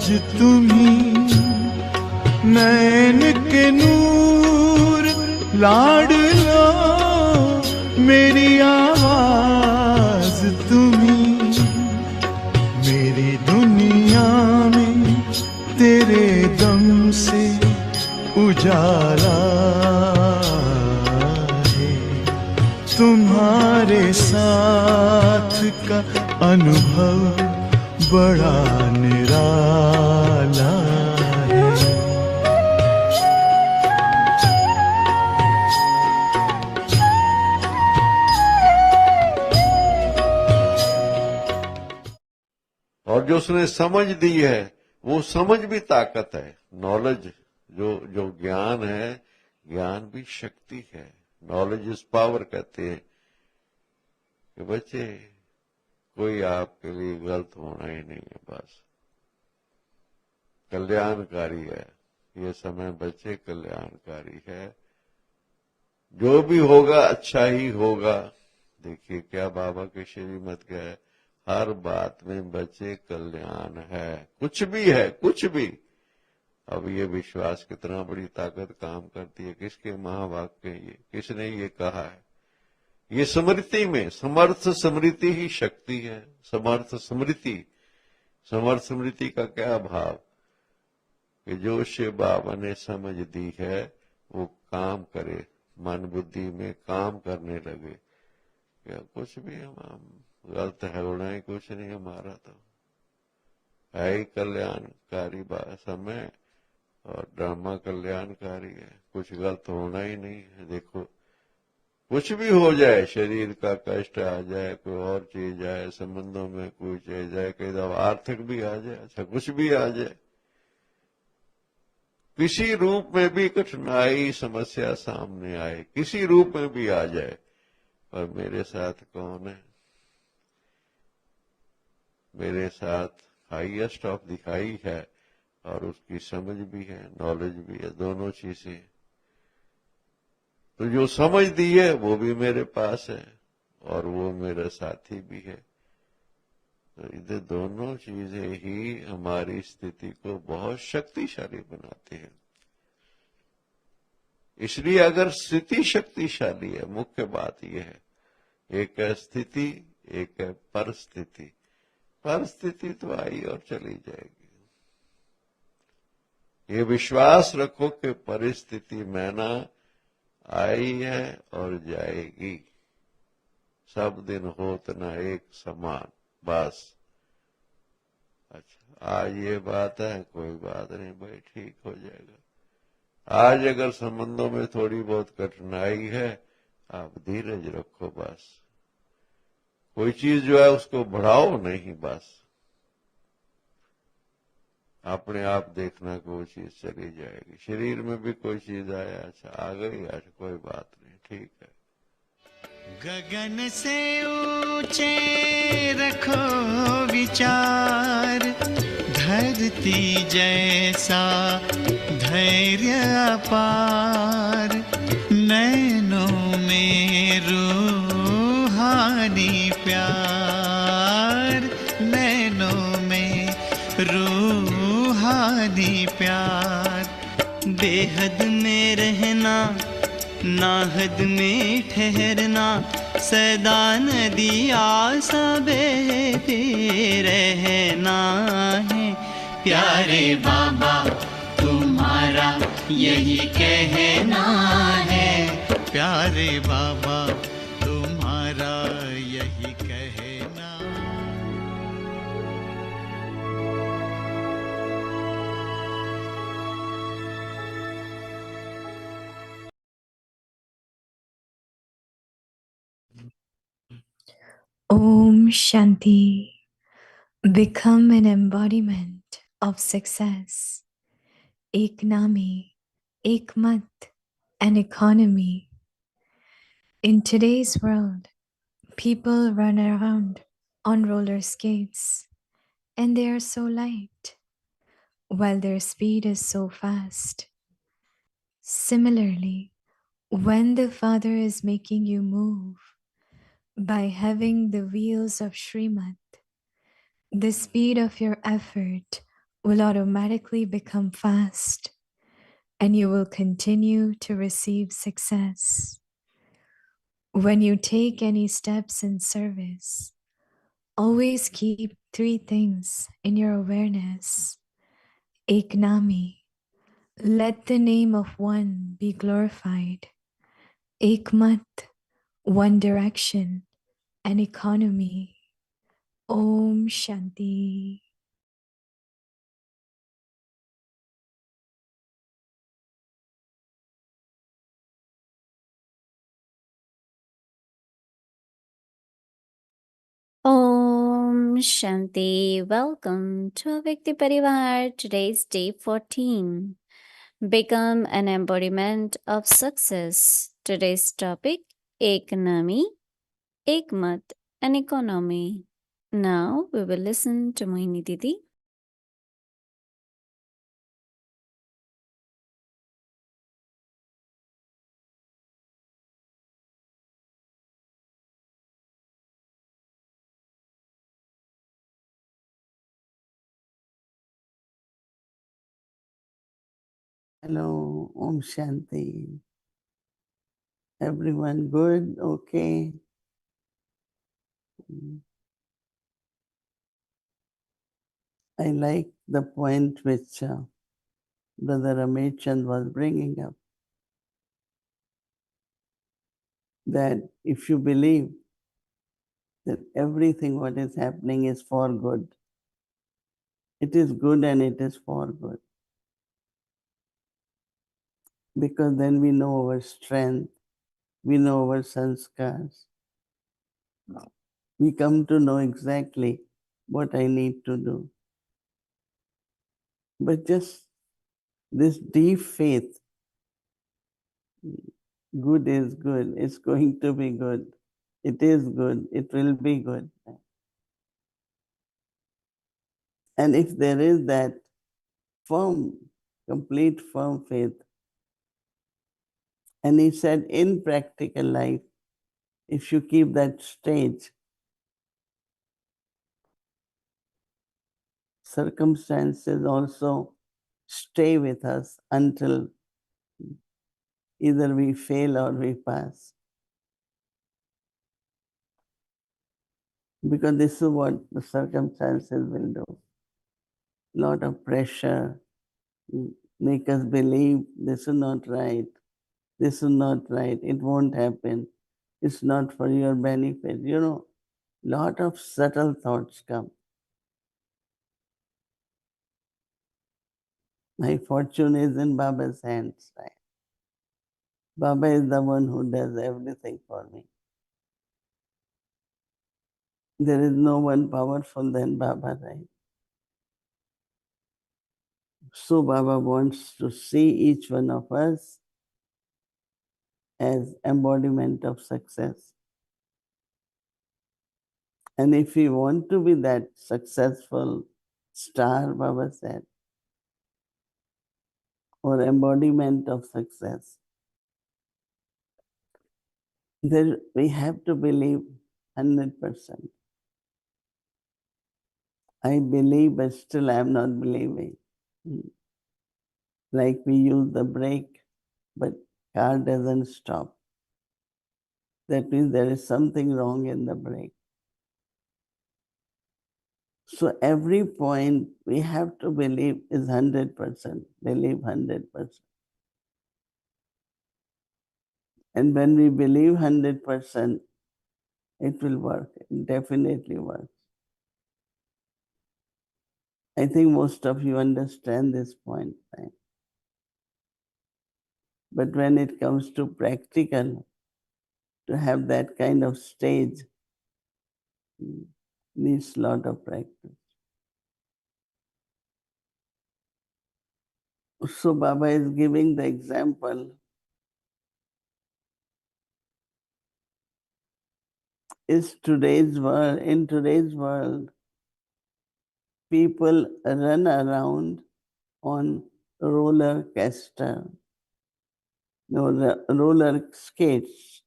आज तुम्ही नैन के नूर लाडलो मेरी आवाज तुम्ही मेरी दुनिया में तेरे दम से उजाला है तुम्हारे साथ का अनुभव बड़ा निराला है। और जो उसने समझ दी है वो समझ भी ताकत है। नॉलेज जो ज्ञान है, ज्ञान भी शक्ति है। नॉलेज इज पावर कहते हैं कि बच्चे कोई आपके लिए गलत होना ही नहीं है, बस कल्याणकारी है ये समय। बच्चे कल्याणकारी है, जो भी होगा अच्छा ही होगा। देखिए क्या बाबा के श्रीमत का है, हर बात में बच्चे कल्याण है, कुछ भी है, कुछ भी। अब ये विश्वास कितना बड़ी ताकत काम करती है। किसके महावाक्य ये, किसने ये कहा है? ये स्मृति में, समर्थ स्मृति ही शक्ति है। समर्थ स्मृति, समर्थ स्मृति का क्या भाव कि जो शिव बाबा ने समझ दी है वो काम करे, मन बुद्धि में काम करने लगे। क्या कुछ भी हम गलत है होना ही कुछ नहीं, हमारा तो है ही कल्याणकारी समय और ड्रामा कल्याणकारी है। कुछ गलत होना ही नहीं है। देखो कुछ भी हो जाए, शरीर का कष्ट आ जाए, कोई और चीज आए, संबंधों में कोई चीज आए, कई दफा आर्थिक भी आ जाए, अच्छा कुछ भी आ जाए, किसी रूप में भी कठिनाई समस्या सामने आए, किसी रूप में भी आ जाए, और मेरे साथ कौन है? मेरे साथ हाईएस्ट ऑफ दिखाई है और उसकी समझ भी है, नॉलेज भी है, दोनों चीजें। तो जो समझ दी है वो भी मेरे पास है और वो मेरा साथी भी है। तो ये दोनों चीजें ही हमारी स्थिति को बहुत शक्तिशाली बनाती है। इसलिए अगर स्थिति शक्तिशाली है, मुख्य बात यह है, एक है स्थिति, एक है परिस्थिति। परिस्थिति तो आई और चली जाएगी। ये विश्वास रखो कि परिस्थिति में ना आई है और जाएगी। सब दिन होत ना एक समान, बस। अच्छा आज ये बात है, कोई बात नहीं भाई, ठीक हो जाएगा। आज अगर संबंधों में थोड़ी बहुत कठिनाई है, आप धीरज रखो बस। कोई चीज जो है उसको बढ़ाओ नहीं, बस अपने आप देखना कि वो चीज चली जाएगी। शरीर में भी कोई चीज आया, अच्छा आ गई, अच्छा कोई बात नहीं, ठीक है। गगन से ऊंचे रखो विचार, धरती जैसा धैर्य अपार, नैनों में रूहानी प्यार, नैनों में रूहानी प्यार। बेहद में रहना, नाहद में ठहरना, सदा नदी आसा बहते रहना है। प्यारे बाबा तुम्हारा यही कहना है, प्यारे बाबा तुम्हारा यही कहना। Om Shanti. Become an embodiment of success. Eknami, Ekmat, and economy. In today's world, people run around on roller skates and they are so light, while their speed is so fast. Similarly, when the Father is making you move by having the wheels of Srimad, the speed of your effort will automatically become fast, and you will continue to receive success. When you take any steps in service, always keep three things in your awareness. Eknami, let the name of one be glorified. Ekmat, one direction and economy. Om Shanti. Om Shanti. Welcome to Avyakti Parivar. Today's day 14. Become an embodiment of success. Today's topic Eknami, Ekmat, and economy. Now we will listen to Mohini Didi. Hello, Om Shanti. Everyone good? Okay. I like the point which Brother Ramechand was bringing up, that if you believe that everything what is happening is for good, it is good and it is for good. Because then we know our strength, we know our sanskars. We come to know exactly what I need to do. But just this deep faith, good is good, it's going to be good, it is good, it will be good. And if there is that firm, complete firm faith, and he said in practical life, if you keep that stage, circumstances also stay with us until either we fail or we pass. Because this is what the circumstances will do. Lot of pressure, make us believe this is not right, this is not right, it won't happen, it's not for your benefit. You know, lot of subtle thoughts come. My fortune is in Baba's hands, right? Baba is the one who does everything for me. There is no one powerful than Baba, right? So Baba wants to see each one of us as embodiment of success. And if we want to be that successful star, Baba said, or embodiment of success, then we have to believe 100%. I believe, but still I am not believing. Like we use the brake, but car doesn't stop. That means there is something wrong in the brake. So every point we have to believe is 100%, believe 100%. And when we believe 100%, it will work, it definitely works. I think most of you understand this point, right? But when it comes to practical, to have that kind of stage, needs lot of practice. So Baba is giving the example. In today's world, people run around on roller coaster, roller skates,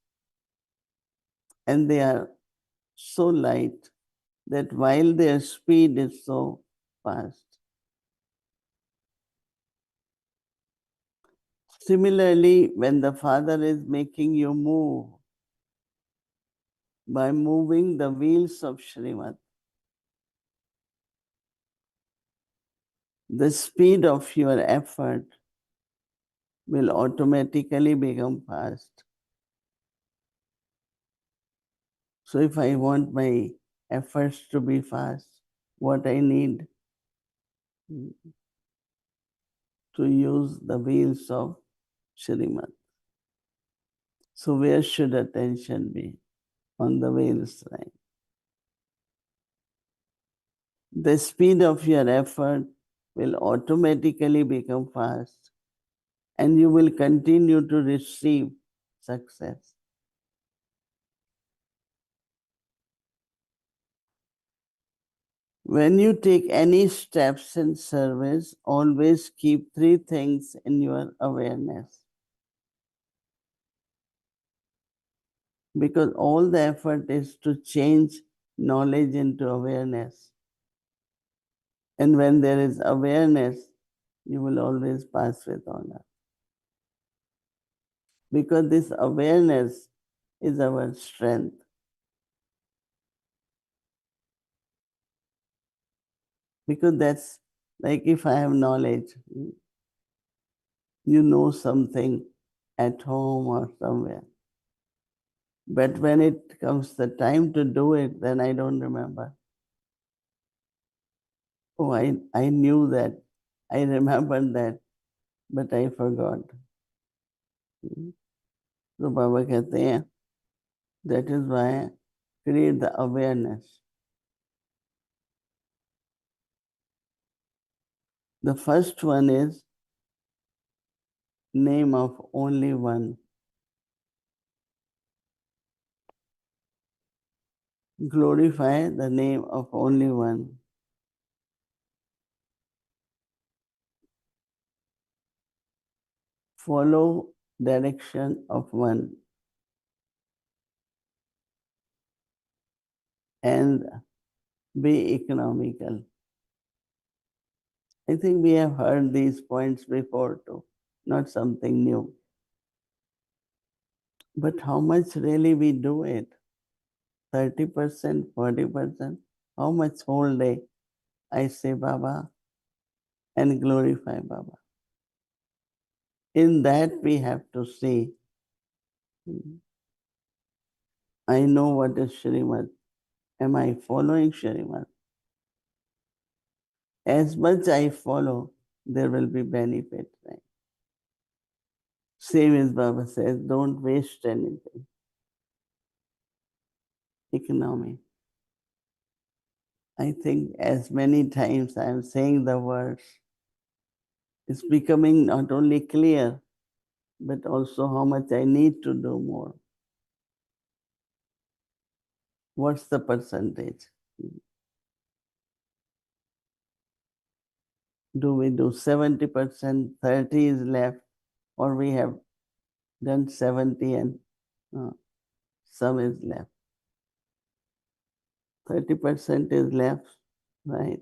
and they are so light that while their speed is so fast, Similarly, when the Father is making you move, by moving the wheels of Srimad, the speed of your effort will automatically become fast. So if I want my efforts to be fast, what I need to use the wheels of Srimad. So where should attention be? On the wheels, right? The speed of your effort will automatically become fast and you will continue to receive success. When you take any steps in service, always keep three things in your awareness. Because all the effort is to change knowledge into awareness. And when there is awareness, you will always pass with honor. Because this awareness is our strength. Because that's like if I have knowledge, you know something at home or somewhere. But when it comes the time to do it, then I don't remember. Oh, I knew that. I remembered that, but I forgot. So Baba कहते हैं, that is why create the awareness. The first one is name of only one. Glorify the name of only one. Follow direction of one. And be economical. I think we have heard these points before too, not something new. But how much really we do it? 30%, 40%? How much whole day I say Baba and glorify Baba? In that we have to see, I know what is Shrimad. Am I following Shrimad? As much I follow, there will be benefit, right? Same as Baba says, don't waste anything. Eknami. I think as many times I am saying the words, it's becoming not only clear, but also how much I need to do more. What's the percentage? Do we do 70%, 30 is left, or we have done 70 and some is left? 30% is left, right?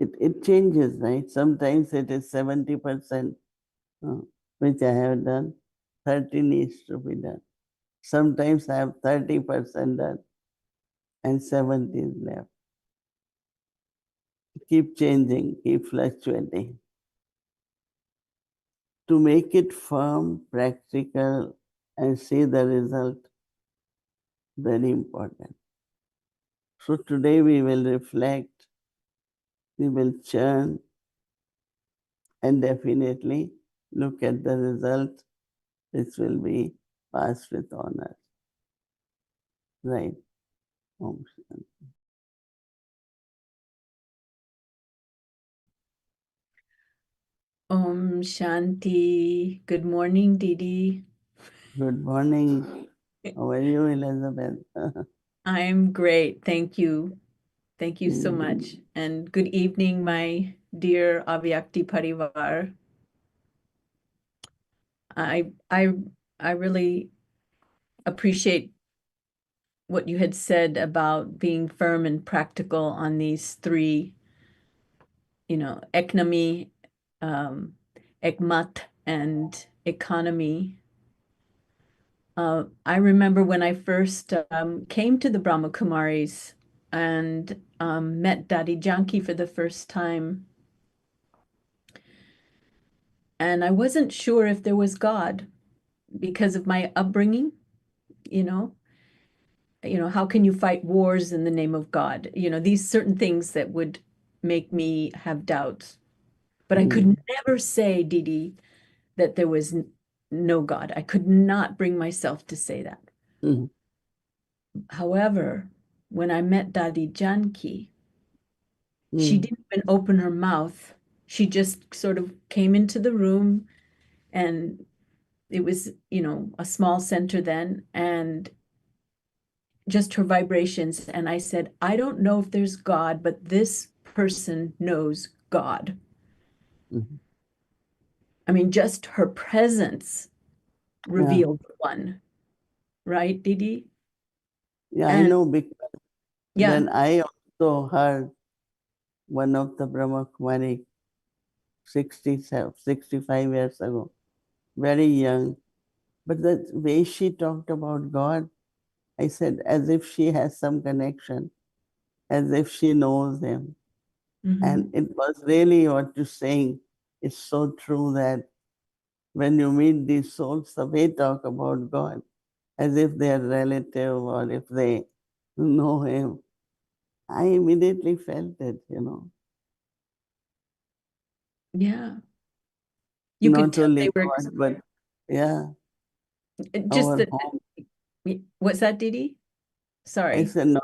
It changes, right? Sometimes it is 70%, which I have done, 30 needs to be done. Sometimes I have 30% done and 70 is left. Keep changing, keep fluctuating. To make it firm, practical, and see the result, very important. So today we will reflect, we will churn, and definitely look at the result, which will be passed with honor. Right. Om Shanti. Om Shanti. Good morning, Didi. Good morning. How are you, Elizabeth? I'm great. Thank you. Thank you so much. And good evening, my dear Avyakti Parivar. I really appreciate what you had said about being firm and practical on these three Eknami, Ekmat, and Economy. I remember when I first came to the Brahma Kumaris and met Dadi Janki for the first time. And I wasn't sure if there was God because of my upbringing, you know. How can you fight wars in the name of God? These certain things that would make me have doubts. But I could never say, Didi, that there was no God. I could not bring myself to say that. Mm. However, when I met Dadi Janki, she Mm. didn't even open her mouth. She just sort of came into the room, and it was, a small center then, and just her vibrations. And I said, I don't know if there's God, but this person knows God. Mhm. I mean, just her presence Yeah. revealed one, right, Didi? Yeah, I And know because yeah, when I also heard one of the Brahma Kumari 65 years ago, very young, but the way she talked about God, I said, as if she has some connection, as if she knows him. And it was really what you're saying. It's so true that when you meet these souls, they talk about God as if they are relative or if they know him. I immediately felt it. yeah. You could Not tell only they were God, but yeah, just our that. home. What's that, Didi? I Sorry. said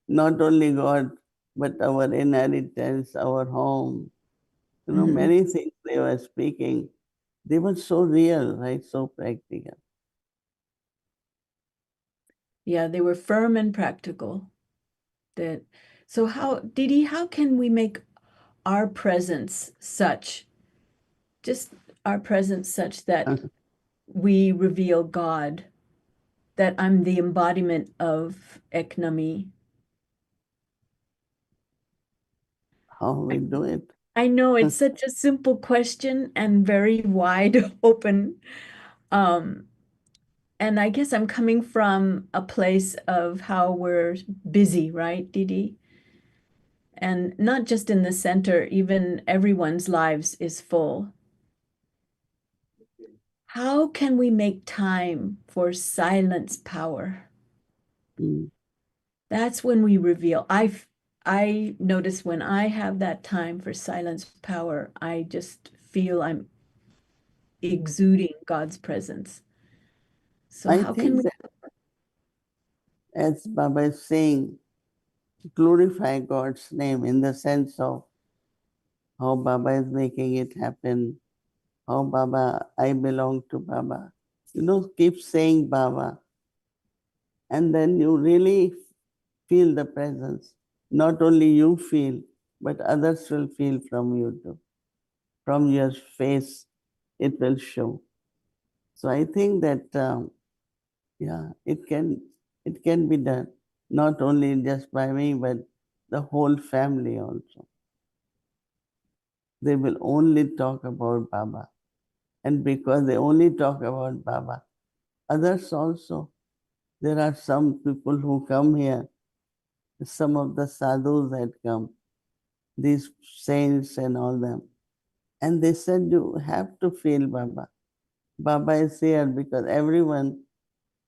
not only God, but our inheritance, our home. Many things they were speaking. They were so real, right? So practical. Yeah, they were firm and practical. So Didi, how can we make our presence such, just our presence such that we reveal God, that I'm the embodiment of Eknami? How we do it. I know it's such a simple question and very wide open. And I guess I'm coming from a place of how we're busy, right, Didi? And not just in the center, even everyone's lives is full. How can we make time for silence power? Mm. That's when we reveal. I notice when I have that time for silence power, I just feel I'm exuding God's presence. So I how can we? think that, as Baba is saying, glorify God's name in the sense of how Baba is making it happen, how Baba, I belong to Baba. Keep saying Baba, and then you really feel the presence. Not only you feel, but others will feel from you too. From your face, it will show. So I think that yeah, it can be done not only just by me, but the whole family also. They will only talk about Baba, and because they only talk about Baba, others also. There are some people who come here. Some of the sadhus had come, these saints and all them. And they said, you have to feel Baba. Baba is here because everyone,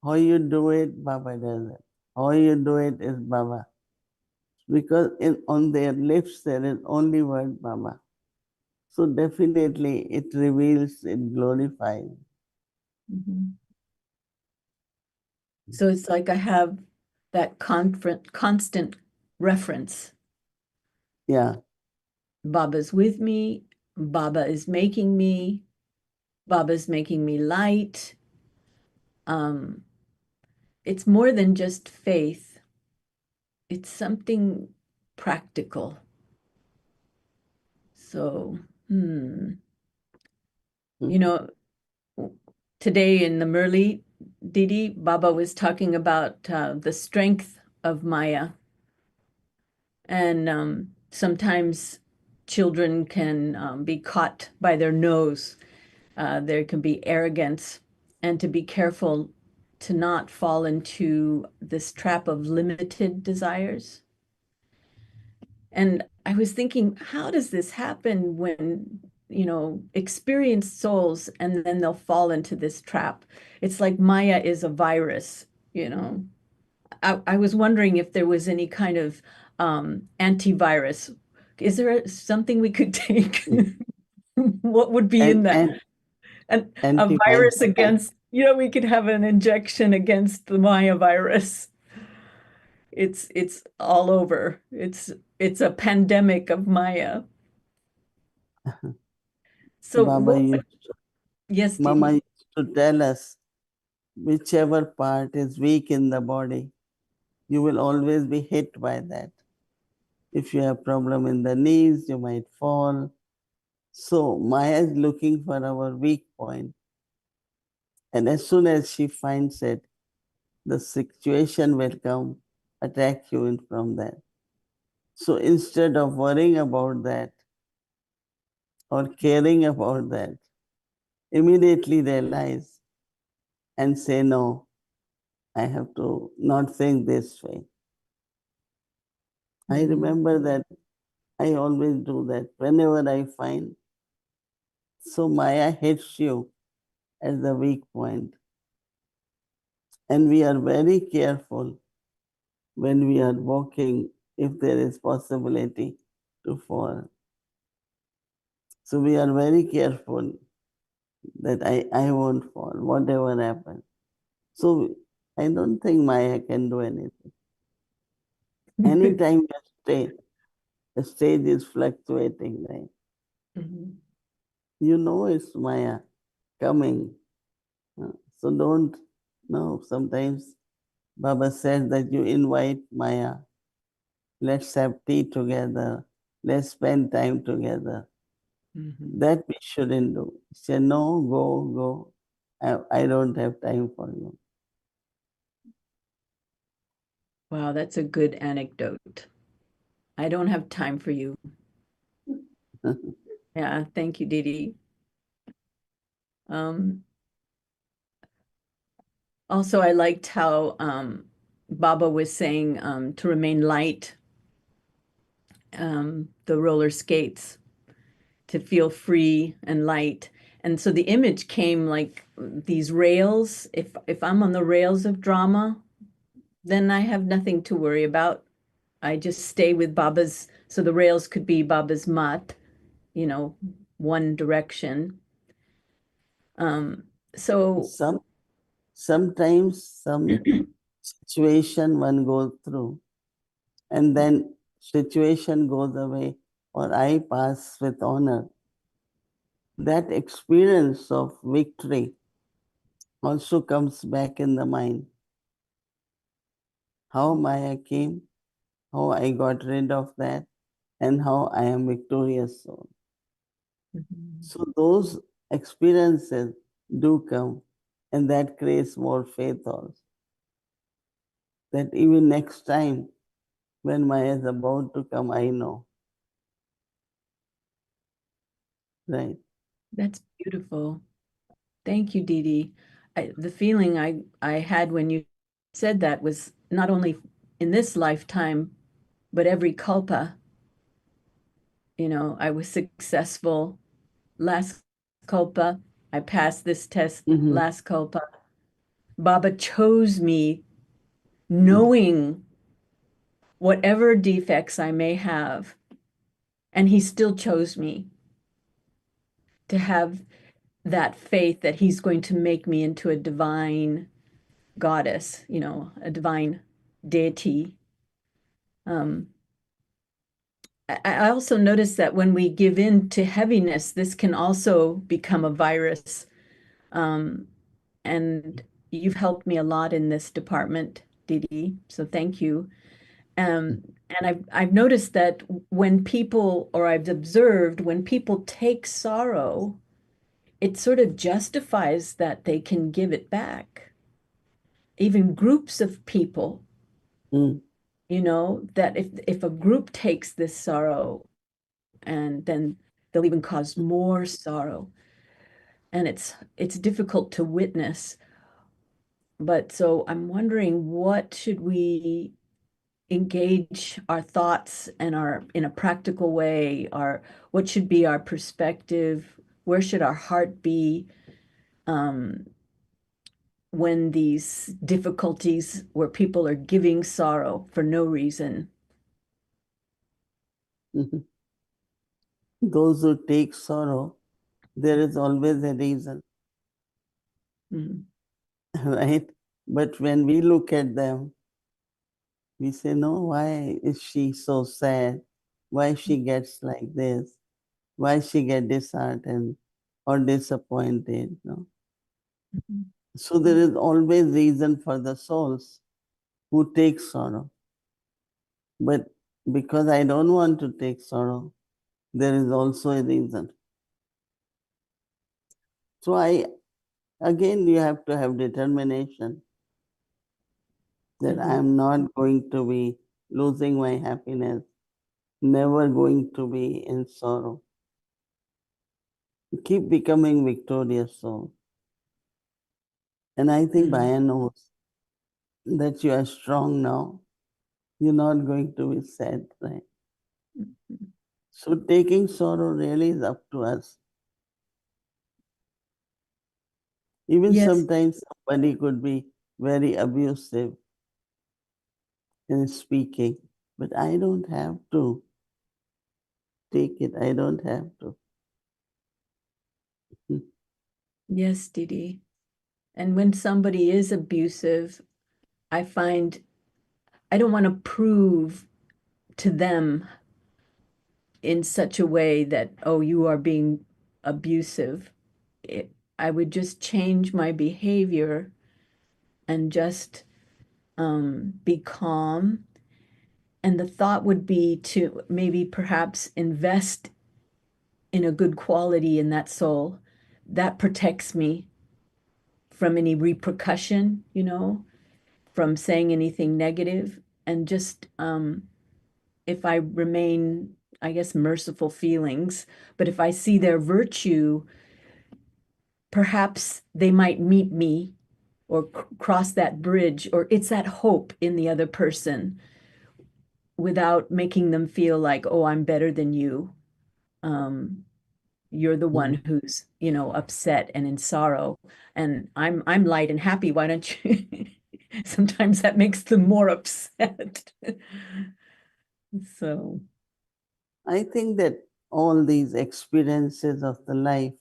how you do it, Baba does it. How you do it is Baba. Because on their lips there is only word Baba. So definitely it reveals, it glorifies. Mhm. So it's like I have that constant reference. Yeah. Baba's with me. Baba is making me. Baba's making me light. It's more than just faith. It's something practical. So, you know, today in the Murli, Didi, Baba was talking about the strength of Maya. And sometimes children can be caught by their nose. There can be arrogance, and to be careful to not fall into this trap of limited desires. And I was thinking, how does this happen when, experienced souls, and then they'll fall into this trap? It's like Maya is a virus, you know. I was wondering if there was any kind of antivirus. Is there something we could take? What would be in that? A virus Antivirus. against, we could have an injection against the Maya virus. It's all over. It's a pandemic of Maya. So Baba used, yes, Mama Didi. used to tell us, whichever part is weak in the body, you will always be hit by that. If you have problem in the knees, you might fall. So Maya is looking for our weak point. And as soon as she finds it, the situation will come, attack you from that. So instead of worrying about that or caring about that, immediately realize and say, no, I have to not think this way. I remember that I always do that whenever I find. So Maya hits you at the weak point. And we are very careful when we are walking if there is possibility to fall. So we are very careful that I won't fall, whatever happens. So I don't think Maya can do anything. Anytime the stage is fluctuating, right? Mhm. You know it's Maya coming. So don't, no, sometimes Baba says that you invite Maya. Let's have tea together. Let's spend time together. Mhm. That we shouldn't do. Say, no, go. I don't have time for you. Wow, that's a good anecdote. I don't have time for you. Yeah, thank you, Didi. Also, I liked how Baba was saying to remain light, the roller skates, to feel free and light. And so the image came like these rails. If I'm on the rails of drama, then I have nothing to worry about. I just stay with Baba's, so the rails could be Baba's mat, one direction. So Sometimes some situation one goes through and then situation goes away or I pass with honor. That experience of victory also comes back in the mind. How Maya came, how I got rid of that, and how I am victorious soul. So those experiences do come, and that creates more faith also. That even next time when Maya is about to come, I know. Right. that's beautiful. Thank you, Didi. The feeling I had when you said that was not only in this lifetime, but every kalpa. I was successful last kalpa. I passed this test last kalpa. Baba chose me knowing whatever defects I may have, and he still chose me to have that faith that he's going to make me into a divine goddess, a divine deity. I also noticed that when we give in to heaviness, this can also become a virus. And you've helped me a lot in this department, Didi. So thank you. And I've noticed that when people, or I've observed when people take sorrow, it sort of justifies that they can give it back. Even groups of people, Mm. that if a group takes this sorrow, and then they'll even cause more sorrow. And it's difficult to witness. But so I'm wondering, what should we engage our thoughts and our in a practical way, what should be our perspective? Where should our heart be when these difficulties where people are giving sorrow for no reason? Mhm. Those who take sorrow, there is always a reason, Mm, right? But when we look at them, we say, no, why is she so sad? Why she gets like this? Why she get disheartened or disappointed? No? mhm. So there is always reason for the souls who take sorrow. But because I don't want to take sorrow, there is also a reason. So again, you have to have determination that Mhm. I'm not going to be losing my happiness, never going to be in sorrow. Keep becoming victorious soul. And I think Mm. Baya knows that you are strong now. You're not going to be sad, right? Mhm. So taking sorrow really is up to us. Even Yes, sometimes somebody could be very abusive in speaking, but I don't have to take it. I don't have to. yes, Didi. And when somebody is abusive, I find I don't want to prove to them in such a way that, oh, you are being abusive. I would just change my behavior and just be calm. And the thought would be to maybe perhaps invest in a good quality in that soul that protects me from any repercussion, from saying anything negative. And just if I remain, I guess, merciful feelings, but if I see their virtue, perhaps they might meet me or cross that bridge, or it's that hope in the other person without making them feel like, oh, I'm better than you. Um, you're the one Mhm. who's, upset and in sorrow, and I'm light and happy. Why don't you? Sometimes that makes them more upset. So, I think that all these experiences of the life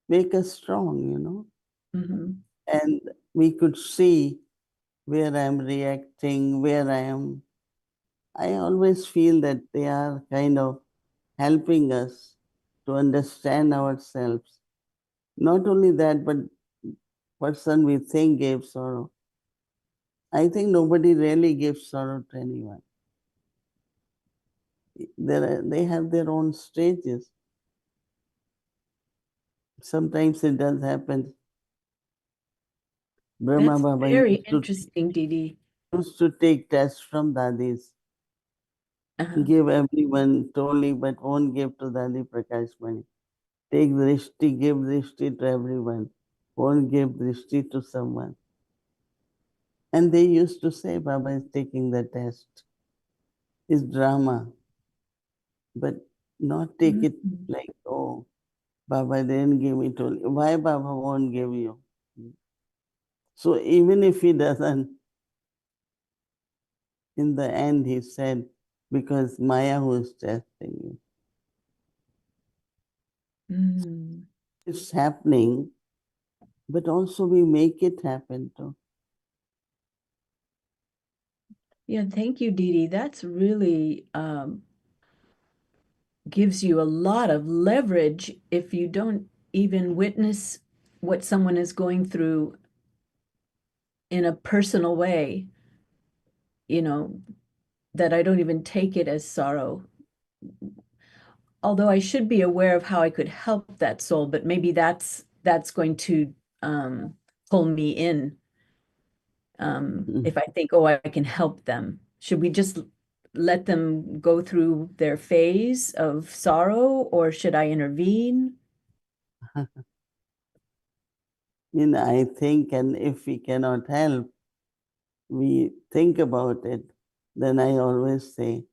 make us strong, mhm, and we could see where I'm reacting, where I am. I always feel that they are kind of helping us to understand ourselves. Not only that, but person we think gave sorrow. I think nobody really gives sorrow to anyone. They have their own stages. Sometimes it does happen. Brahma that's Baba very interesting, Didi. used to take tests from dadis, Uh-huh. give everyone totally, but won't give to Dadi Prakash Mani. Take drishti, give drishti to everyone, won't give drishti to someone. And they used to say Baba is taking the test. It's drama, but not take it Mhm. like, oh, Baba didn't give me totally. Why Baba won't give you? So even if he doesn't, in the end he said, because Maya who is testing you. Mm. It's happening, but also we make it happen too. Yeah, thank you, Didi. That's really gives you a lot of leverage if you don't even witness what someone is going through in a personal way, you know, that I don't even take it as sorrow. Although I should be aware of how I could help that soul, but maybe that's going to pull me in Mm. if I think, oh, I can help them. Should we just let them go through their phase of sorrow, or should I intervene? I think, and if we cannot help, we think about it, then I always say,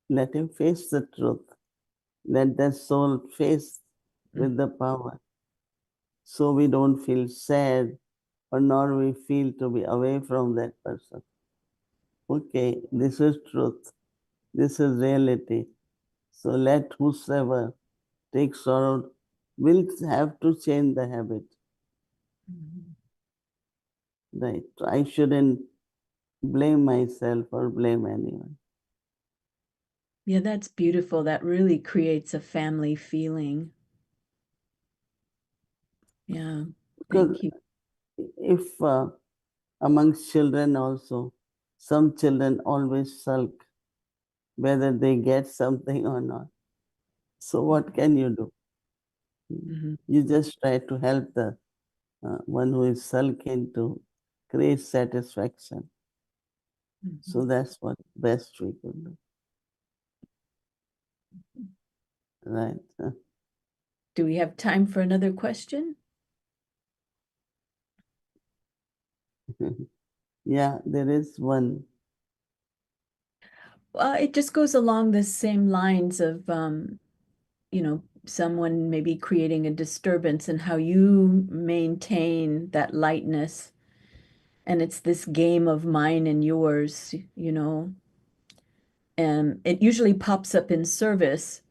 let him face the truth. Let that soul face with the power. So we don't feel sad, or nor we feel to be away from that person. Okay, this is truth. This is reality. So let whosoever takes sorrow will have to change the habit. Right. I shouldn't blame myself or blame anyone. Yeah, that's beautiful. That really creates a family feeling. Yeah, Because thank you. if amongst children also, some children always sulk, whether they get something or not. So what can you do? Mhm. You just try to help the one who is sulking to create satisfaction. So that's what best we could do. Right. Do we have time for another question? Yeah, there is one. It just goes along the same lines of, someone maybe creating a disturbance and how you maintain that lightness. And it's this game of mine and yours, and it usually pops up in service,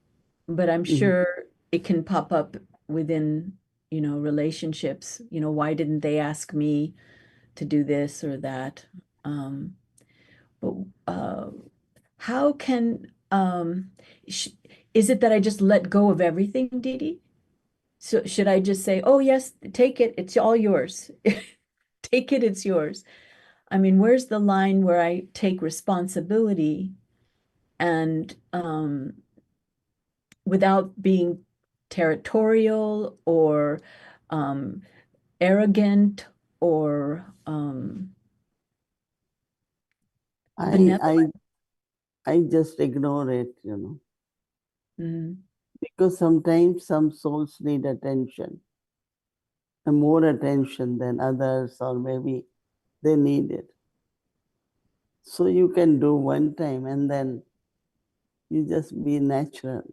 but I'm sure it can pop up within, relationships. Why didn't they ask me to do this or that? But how can is it that I just let go of everything, Didi? So should I just say, "Oh yes, take it. It's all yours. Take it. It's yours." I mean, where's the line where I take responsibility and without being territorial or arrogant or benevolent? I just ignore it, Mhm. because sometimes some souls need attention, and more attention than others, or maybe they need it. So you can do one time and then you just be natural.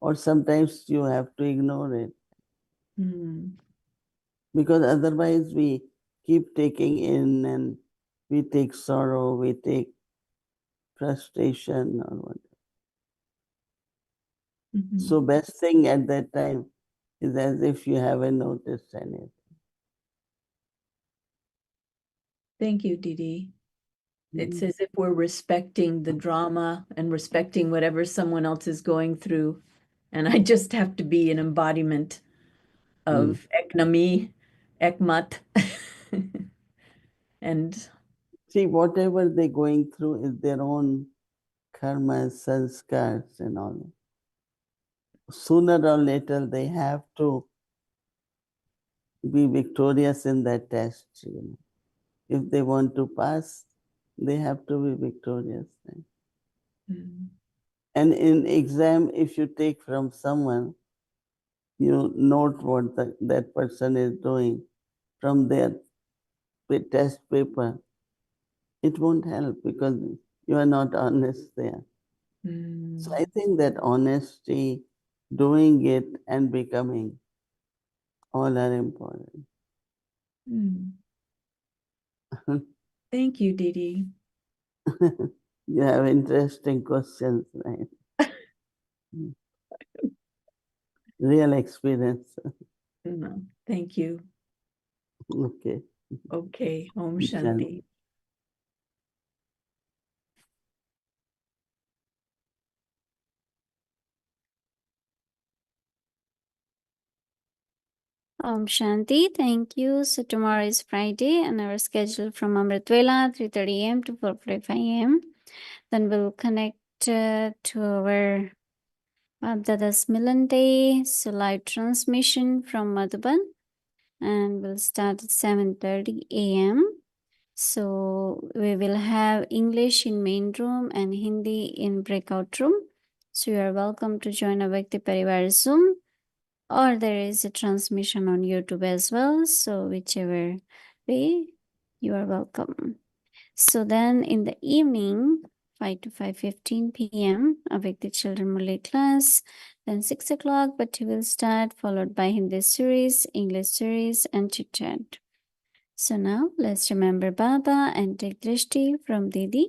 Or sometimes you have to ignore it, Mhm. because otherwise we keep taking in, and we take sorrow, we take frustration or what. Mhm. So best thing at that time is as if you haven't noticed anything. Thank you, Didi. It's as if we're respecting the drama and respecting whatever someone else is going through. And I just have to be an embodiment of Eknami, Ekmat. And See, whatever they're going through is their own karma, sanskars and all. Sooner or later they have to be victorious in that test. If they want to pass, they have to be victorious. And in exam, if you take from someone, you note what that person is doing from their test paper, it won't help because you are not honest there. So I think that honesty, doing it and becoming, all are important. thank you, Didi. You have interesting questions, right? Real experience. Thank you. Okay. Okay, Om Shanti. Shanti. Om Shanti, thank you. So tomorrow is Friday and our schedule from Amritvela 3:30 a.m. to 4:45 a.m. Then we'll connect to our Dada's Milan Day, so live transmission from Madhuban, and we'll start at 7:30 a.m. So we will have English in main room and Hindi in breakout room. So you are welcome to join a Bhakti Parivar Zoom, or there is a transmission on YouTube as well. So whichever way, you are welcome. So then in the evening, 5 to 5:15 p.m., awake the children Malay class. Then 6 o'clock, Bhatti will start, followed by Hindi series, English series, and chit chat. So now let's remember Baba and take drishti from Didi.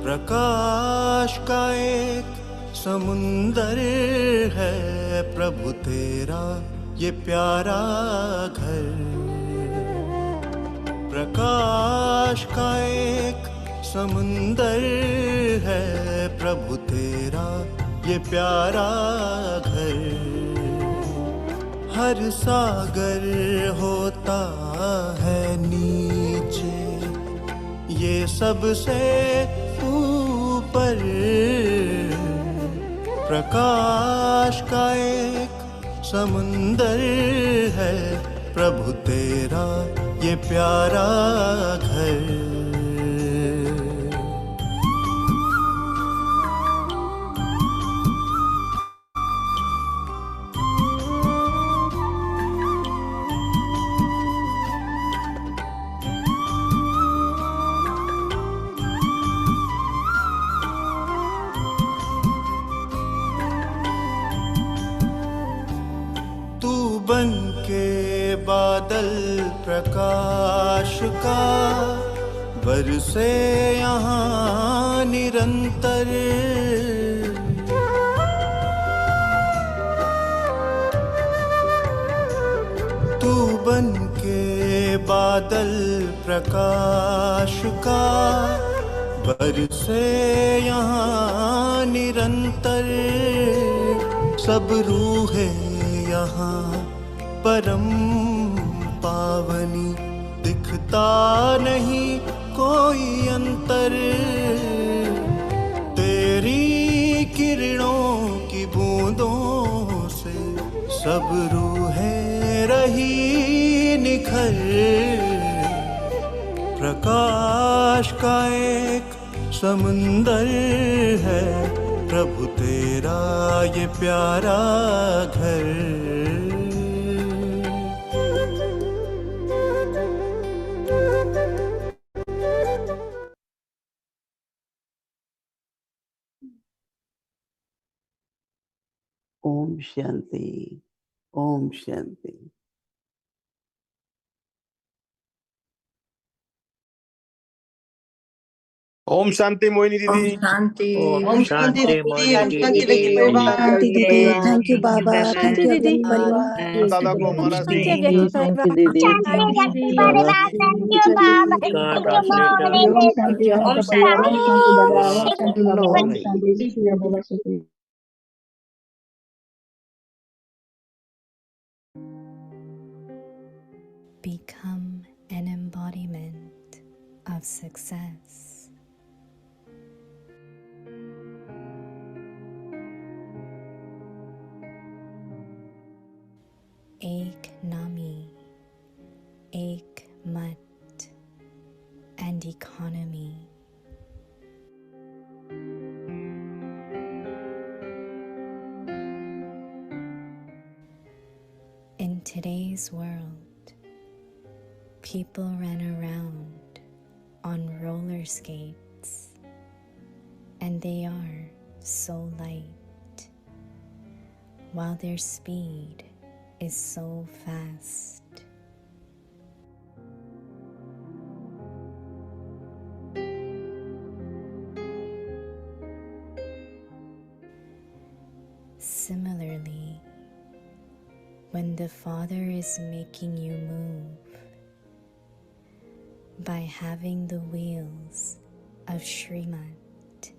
प्रकाश का एक समुंदर है प्रभु तेरा ये प्यारा घर। प्रकाश का एक समुंदर है प्रभु तेरा ये प्यारा घर। हर सागर होता है नीचे ये सबसे ऊपर। प्रकाश का एक समुंदर है प्रभु तेरा ये प्यारा घर। बन के बादल प्रकाश का बरसे यहाँ निरंतर। तू बन के बादल प्रकाश का बरसे यहाँ निरंतर। सब रूहें यहाँ परम पावनी दिखता नहीं कोई अंतर। तेरी किरणों की बूंदों से सब रूहें रही निखर। प्रकाश का एक समुंदर है प्रभु तेरा ये प्यारा घर। Om Shanti. Om Shanti. Om Shanti Mohini Om दीदी। Shanti. Om Shanti Didi, Om Shanti Bhakti Om Parivar. Shanti Didi. Thank you, Baba. Thank you, Didi. Avyakt Parivar. दादा को महाराज Shanti ji. Avyakt Shanti Parivar. Didi. Shanti Parivar, thank you, Baba. God Thank you, bless later. morning. Om Shanti. Glory. Become an embodiment of success. Eknami, Ekmat, and economy. People ran around on roller skates, and they are so light, while their speed is so fast. Similarly, when the Father is making you move by having the wheels of Srimad,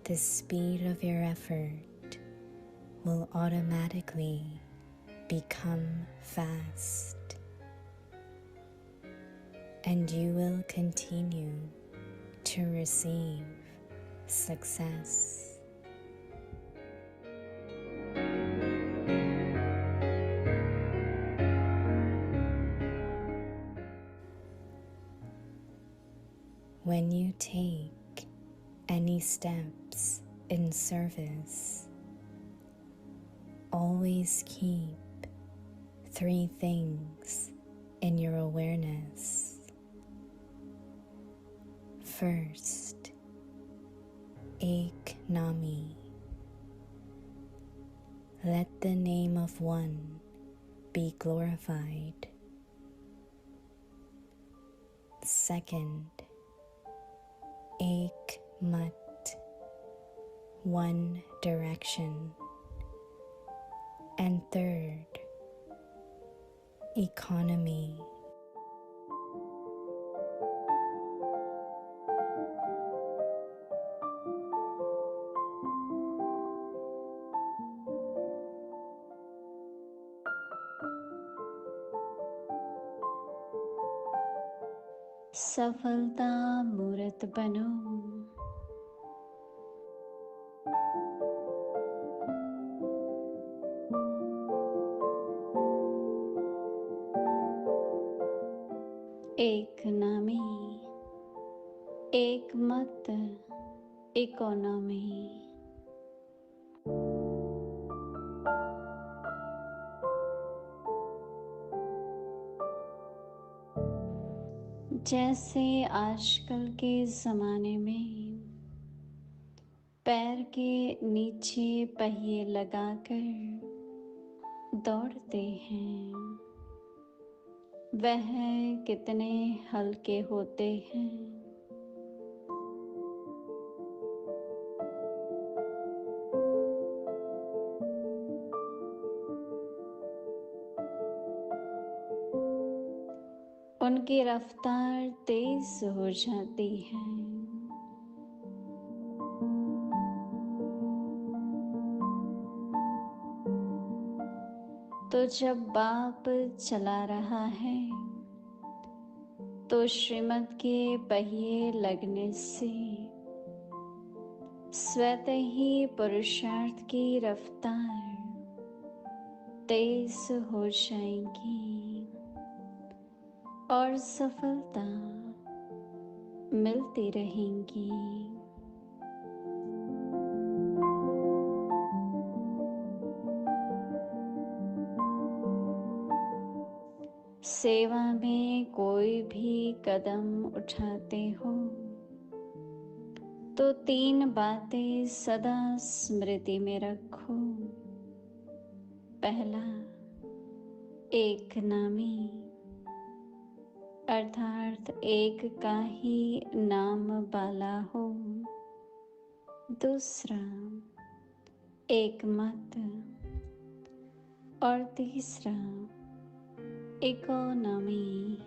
the speed of your effort will automatically become fast, and you will continue to receive success. When you take any steps in service, always keep 3 things in your awareness. First, Eknami. Let the name of one be glorified. Second, Ekmat, one direction. And third, Eknami. सफलता मूर्त बनो। एक नामी, एक मत, economy. जैसे आजकल के ज़माने में पैर के नीचे पहिए लगाकर दौड़ते हैं, वह कितने हल्के होते हैं। उनकी रफ्तार तेज हो जाती है। तो जब बाप चला रहा है तो श्रीमत के पहिए लगने से स्वतः ही पुरुषार्थ की रफ्तार तेज हो जाएगी और सफलता मिलती रहेंगी। सेवा में कोई भी कदम उठाते हो तो 3 बातें सदा स्मृति में रखो। पहला, एक नामी, अर्थात एक का ही नाम वाला हो। दूसरा, एक मत, और तीसरा, इकोनॉमी।